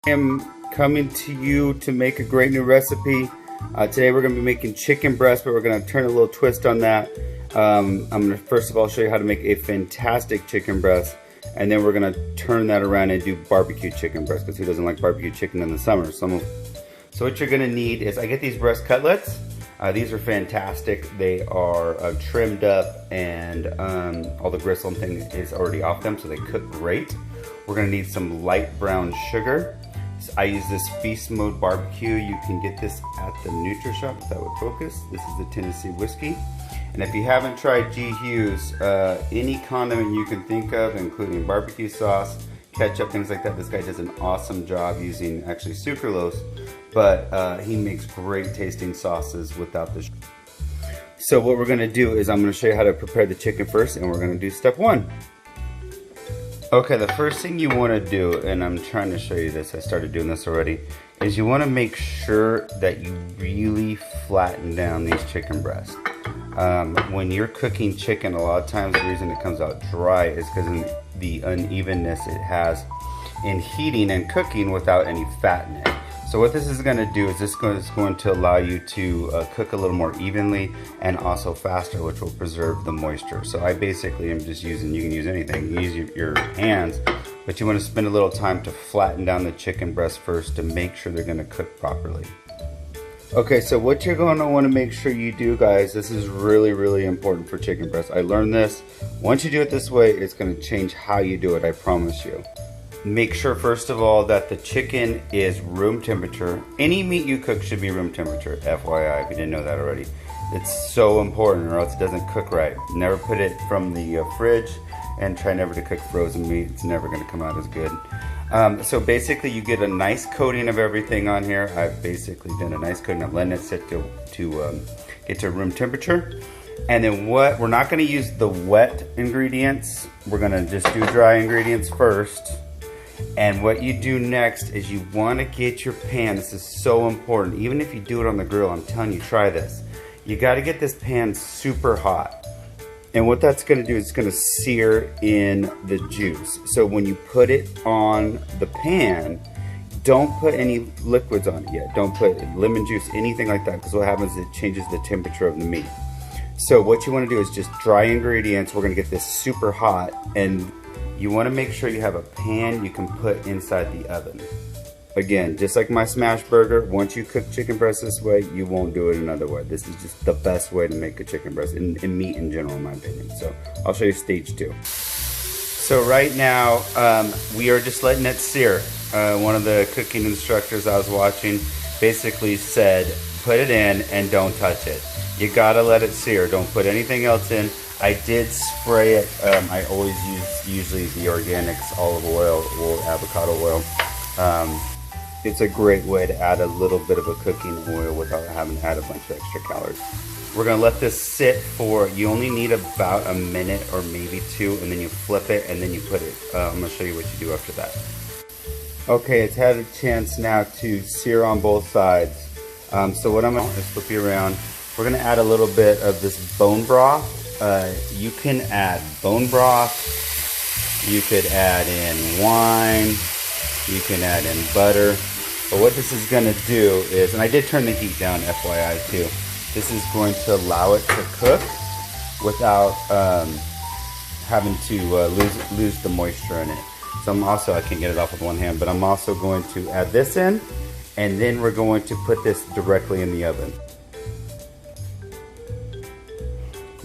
I am coming to you to make a great new recipe. Today we're going to be making chicken breast, but we're going to turn a little twist on that. I'm going to first of all show you how to make a fantastic chicken breast, and then we're going to turn that around and do barbecue chicken breast, because who doesn't like barbecue chicken in the summer? So what you're going to need is, I get these breast cutlets. These are fantastic. They are trimmed up, and all the gristle and thing is already off them, so they cook great. We're going to need some light brown sugar. I use this Feast Mode Barbecue. You can get this at the NutriShop if that would focus. This is the Tennessee whiskey. And if you haven't tried G. Hughes, any condiment you can think of, including barbecue sauce, ketchup, things like that, this guy does an awesome job using actually sucralose, but he makes great tasting sauces without the sugar. So what we're going to do is I'm going to show you how to prepare the chicken first, and we're going to do step one. Okay, the first thing you want to do, and I'm trying to show you this, I started doing this already, is you want to make sure that you really flatten down these chicken breasts. When you're cooking chicken, a lot of times the reason it comes out dry is because of the unevenness it has in heating and cooking without any fat in it. So what this is going to do is this is going to allow you to cook a little more evenly and also faster, which will preserve the moisture. So I basically am just using, you can use anything, you can use your hands, but you want to spend a little time to flatten down the chicken breast first to make sure they're going to cook properly. Okay, so what you're going to want to make sure you do, guys, this is really, really important for chicken breast. I learned this. Once you do it this way, it's going to change how you do it, I promise you. Make sure, first of all, that the chicken is room temperature. Any meat you cook should be room temperature, FYI, if you didn't know that already. It's so important, or else it doesn't cook right. Never put it from the fridge, and try never to cook frozen meat. It's never going to come out as good. So basically, you get a nice coating of everything on here. I've basically done a nice coating. I'm letting it sit to get to room temperature. And then we're not going to use the wet ingredients. We're going to just do dry ingredients first. And what you do next is you want to get your pan, this is so important, even if you do it on the grill, I'm telling you, try this. You got to get this pan super hot. And what that's going to do is it's going to sear in the juice. So when you put it on the pan, don't put any liquids on it yet. Don't put lemon juice, anything like that, because what happens is it changes the temperature of the meat. So what you want to do is just dry ingredients. We're going to get this super hot, and you want to make sure you have a pan you can put inside the oven. Again, just like my smash burger, once you cook chicken breast this way, you won't do it another way. This is just the best way to make a chicken breast, and meat in general, in my opinion. So I'll show you stage two. So right now, we are just letting it sear. One of the cooking instructors I was watching basically said, put it in and don't touch it. You gotta let it sear, don't put anything else in. I did spray it. I always use usually the organics olive oil or avocado oil. It's a great way to add a little bit of a cooking oil without having to add a bunch of extra calories. We're gonna let this sit for, you only need about a minute or maybe two, and then you flip it and then you put it, I'm gonna show you what you do after that. Okay, it's had a chance now to sear on both sides. So what I'm gonna do is flip you around. We're gonna add a little bit of this bone broth. You can add bone broth, you could add in wine, you can add in butter, but what this is going to do is, and I did turn the heat down, FYI too, this is going to allow it to cook without having to lose the moisture in it. So I can't get it off with one hand, but I'm also going to add this in, and then we're going to put this directly in the oven.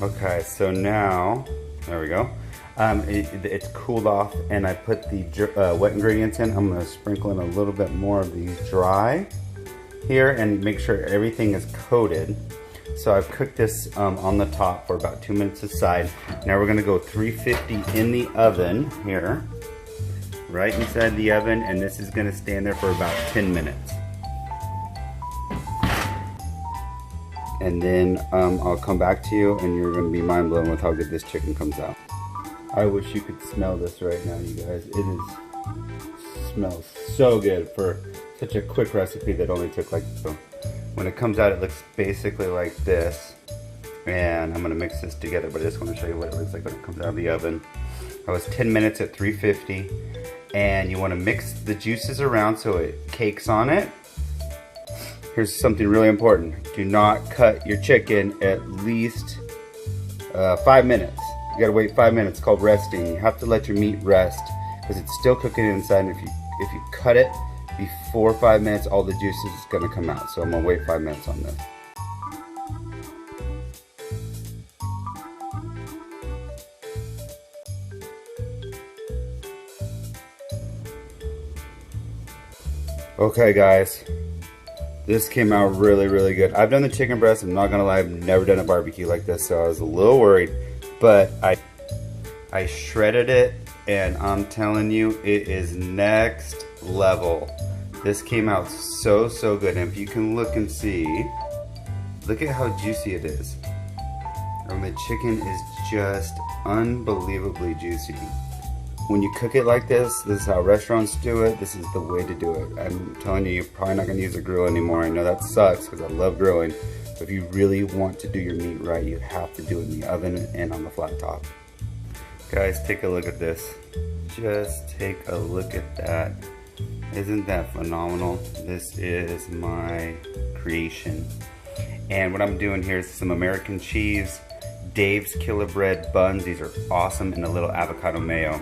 Okay, so now, there we go. It's cooled off, and I put the wet ingredients in. I'm gonna sprinkle in a little bit more of these dry here and make sure everything is coated. So I've cooked this on the top for about 2 minutes aside. Now we're gonna go 350 in the oven here, right inside the oven, and this is gonna stand there for about 10 minutes. And then I'll come back to you, and you're gonna be mind blown with how good this chicken comes out. I wish you could smell this right now, you guys. Smells so good for such a quick recipe that only took like, when it comes out, it looks basically like this. And I'm gonna mix this together, but I just wanna show you what it looks like when it comes out of the oven. I was 10 minutes at 350. And you want to mix the juices around so it cakes on it. Here's something really important. Do not cut your chicken at least 5 minutes. You gotta wait 5 minutes, it's called resting. You have to let your meat rest because it's still cooking inside, and if you cut it before 5 minutes, all the juices is gonna come out. So I'm gonna wait 5 minutes on this. Okay guys, this came out really, really good. I've done the chicken breast, I'm not gonna lie, I've never done a barbecue like this, so I was a little worried, but I shredded it, and I'm telling you, it is next level. This came out so, so good, and if you can look and see, look at how juicy it is. And the chicken is just unbelievably juicy. When you cook it like this is how restaurants do it. This is the way to do it. I'm telling you, you're probably not gonna use a grill anymore. I know that sucks because I love grilling. But if you really want to do your meat right, you have to do it in the oven and on the flat top. Guys, take a look at this. Just take a look at that. Isn't that phenomenal? This is my creation. And what I'm doing here is some American cheese, Dave's Killer Bread buns. These are awesome, and a little avocado mayo.